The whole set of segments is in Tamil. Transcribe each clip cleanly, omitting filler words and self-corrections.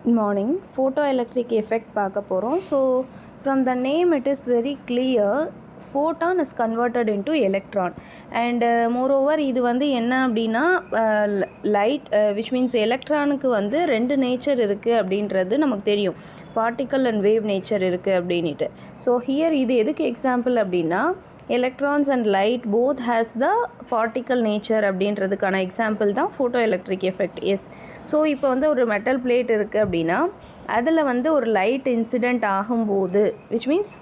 Good morning. Photoelectric effect பார்க்க போகிறோம். So from the name it is very clear, photon is converted into electron and moreover இது வந்து என்ன அப்படின்னா light which means எலக்ட்ரானுக்கு வந்து ரெண்டு நேச்சர் இருக்குது அப்படின்றது நமக்கு தெரியும். பார்ட்டிக்கல் அண்ட் வேவ் நேச்சர் இருக்குது அப்படின்ட்டு. ஸோ ஹியர் இது எதுக்கு எக்ஸாம்பிள் அப்படின்னா electrons and light both has the particle nature அப்படின்றதுக்கான எக்ஸாம்பிள் தான் photo electric effect. Yes. So இப்போ வந்து ஒரு மெட்டல் பிளேட் இருக்குது அப்படின்னா அதில் வந்து ஒரு லைட் இன்சிடெண்ட் ஆகும்போது விச் மீன்ஸ்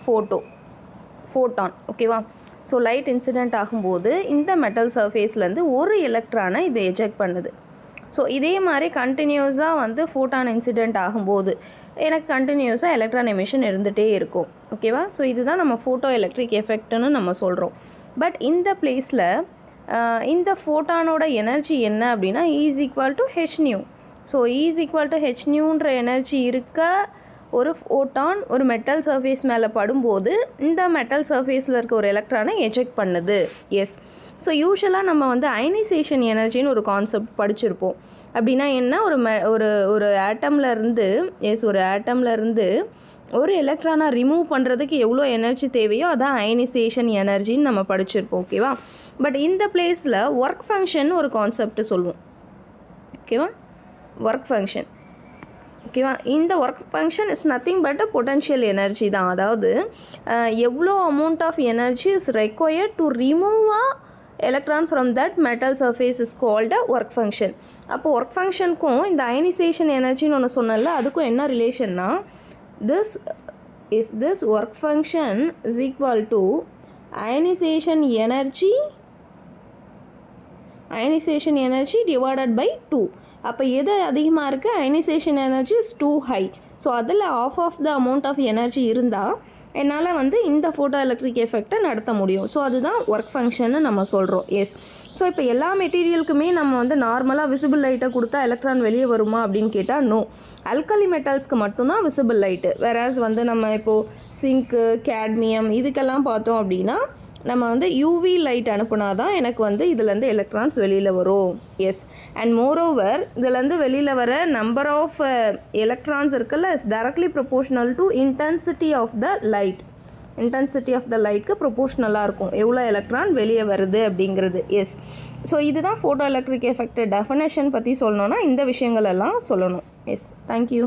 ஃபோட்டான் ஓகேவா. ஸோ லைட் இன்சிடெண்ட் ஆகும்போது இந்த மெட்டல் சர்ஃபேஸ்லேருந்து ஒரு எலக்ட்ரானை இது எஜெக்ட் பண்ணுது. ஸோ இதே மாதிரி கண்டினியூஸாக வந்து ஃபோட்டான் இன்சிடெண்ட் ஆகும்போது எனக்கு கண்டினியூஸாக எலக்ட்ரான் எமிஷன் இருந்துகிட்டே இருக்கும் ஓகேவா. ஸோ இதுதான் நம்ம ஃபோட்டோ எலக்ட்ரிக் எஃபெக்ட்னு நம்ம சொல்கிறோம். பட் இந்த பிளேஸில் இந்த ஃபோட்டானோட எனர்ஜி என்ன அப்படின்னா is equal to h nu. So is equal to ஹெச்நியூன்ற எனர்ஜி இருக்க ஒரு ஃபோட்டான் ஒரு மெட்டல் சர்ஃபேஸ் மேலே படும்போது இந்த மெட்டல் சர்ஃபேஸில் இருக்க ஒரு எலக்ட்ரானை எஜெக்ட் பண்ணுது. எஸ். ஸோ யூஷுவலாக நம்ம வந்து அயனைசேஷன் எனர்ஜின்னு ஒரு கான்செப்ட் படிச்சிருப்போம். அப்படின்னா என்ன, ஒரு ஆட்டம்லேருந்து ஒரு ஆட்டம்லேருந்து ஒரு எலக்ட்ரானை ரிமூவ் பண்ணுறதுக்கு எவ்வளோ எனர்ஜி தேவையோ அதான் அயனைசேஷன் எனர்ஜின்னு நம்ம படிச்சிருப்போம் ஓகேவா. பட் இந்த பிளேஸில் ஒர்க் ஃபங்க்ஷன் ஒரு கான்செப்ட் சொல்லுவோம் ஓகேவா. ஒர்க் ஃபங்க்ஷன் ஓகேவா. இந்த work function is nothing but a potential energy தான். அதாவது எவ்வளோ amount of energy is required to remove a electron from that metal surface is called a work function. அப்போ ஒர்க் ஃபங்க்ஷனுக்கும் இந்த அயனைசேஷன் எனர்ஜின்னு ஒன்று சொன்னல அதுக்கும் என்ன ரிலேஷன்னா this work function is equal to ionization energy divided by 2. அப்போ எது அதிகமாக இருக்குது, ionisation energy is too high. So அதில் of the amount of energy இருந்தால் என்னால் வந்து இந்த ஃபோட்டோ எலக்ட்ரிக் எஃபெக்டை நடத்த முடியும். ஸோ அதுதான் ஒர்க் ஃபங்க்ஷன்னு நம்ம சொல்கிறோம். எஸ். ஸோ இப்போ எல்லா மெட்டீரியலுக்குமே நம்ம வந்து நார்மலாக விசிபிள் லைட்டை கொடுத்தா எலக்ட்ரான் வெளியே வருமா அப்படின்னு கேட்டால் நோ. அல்கலி மெட்டல்ஸ்க்கு மட்டும்தான் விசிபிள் லைட்டு. வேறாஸ் வந்து நம்ம இப்போது சிங்க்கு கேட்மியம் இதுக்கெல்லாம் பார்த்தோம் அப்படின்னா நம்ம வந்து யூவி லைட் அனுப்புனா தான் எனக்கு வந்து இதுலேருந்து எலக்ட்ரான்ஸ் வெளியில் வரும். எஸ். அண்ட் மோரோவர் இதுலேருந்து வெளியில் வர நம்பர் ஆஃப் எலக்ட்ரான்ஸ் இருக்குல்ல is directly proportional to intensity of the light. Intensity of the லைட்க்கு ப்ரொபோஷ்னலாக இருக்கும் எவ்வளோ எலக்ட்ரான் வெளியே வருது அப்படிங்கிறது. எஸ். ஸோ இதுதான் ஃபோட்டோ எலக்ட்ரிக் எஃபெக்ட் டெஃபினேஷன் பற்றி சொல்லணுன்னா இந்த விஷயங்கள் எல்லாம் சொல்லணும். எஸ். தேங்க்யூ.